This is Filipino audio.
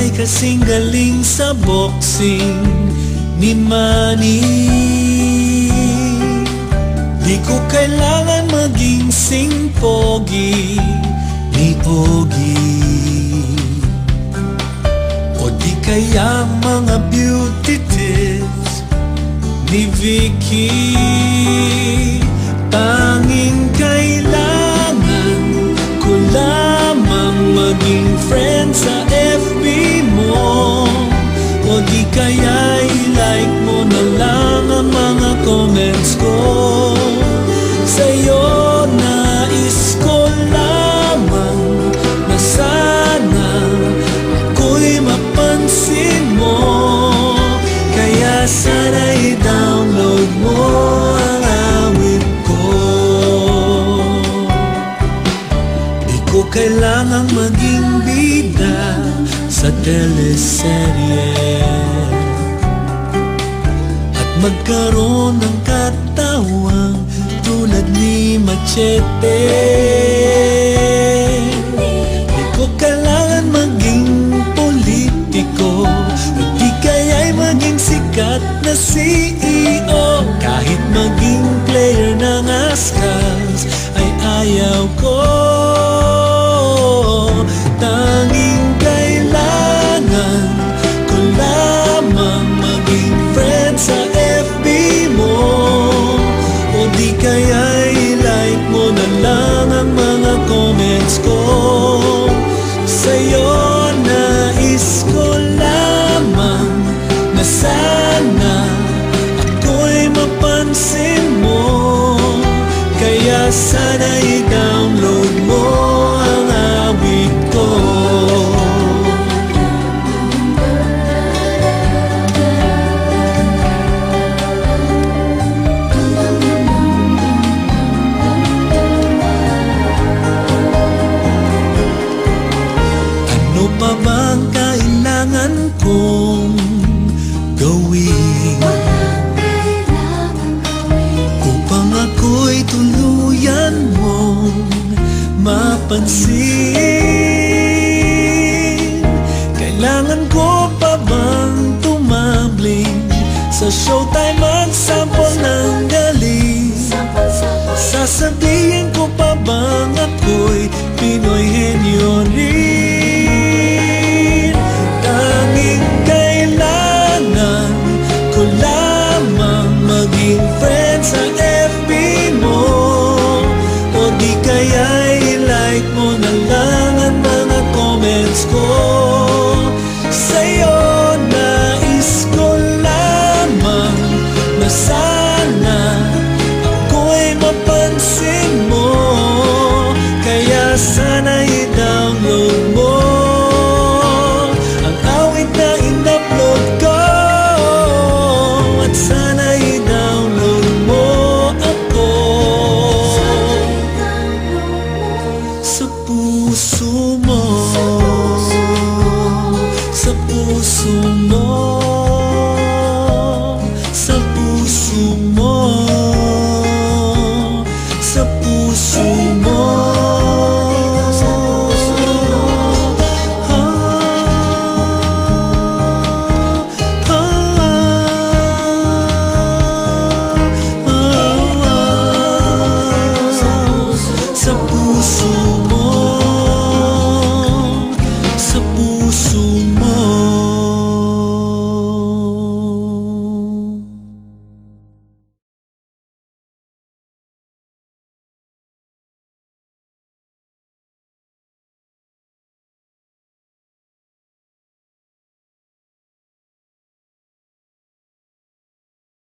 Ay kasing galing sa boxing ni Manny. Di ko kailangan maging sing pogi ni Ogie, o di kaya mga beauty tips ni Vicky. Tanging kailangan ko lamang maging friend sa FB mo, o di kaya i-like mo na lang ang mga comments ko. Sa'yo nais ko lamang na sana ako'y mapansin mo, kaya sana i-download mo ang awit ko. Di ko kailangang maging bida sa teleserye at magkaroon ng katawang tulad ni Machete. Di ko kailangan maging politiko, o di kaya'y maging sikat na CEO. Kahit maging player ng Ascals ay ayaw ko. Tanging kailangan ko lamang maging friend sa FB mo, o di kaya i-like mo na lang ang mga comments ko. Sa'yo nais ko lamang na sana ako'y mapansin mo, kaya sana i-download mo ang awit ko. Ano pa bang kailangan kong gawin upang ako'y tuluyan mong mapansin? Kailangan ko pa bang tumambling sa Showtime mag-sample ng galing? Sasabihin ko pa bang ako'y Pinoy henyo rin? Tanging kailangan ko lamang maging friend sa FB mo, o di kaya i-like mo na lang ang mga comments ko. Sa'yo nais ko lamang na sana ako'y mapansin mo, kaya sana i-download mo ang awit na in-upload ko, at sana i-download mo ako sa puso mo, sa puso mo.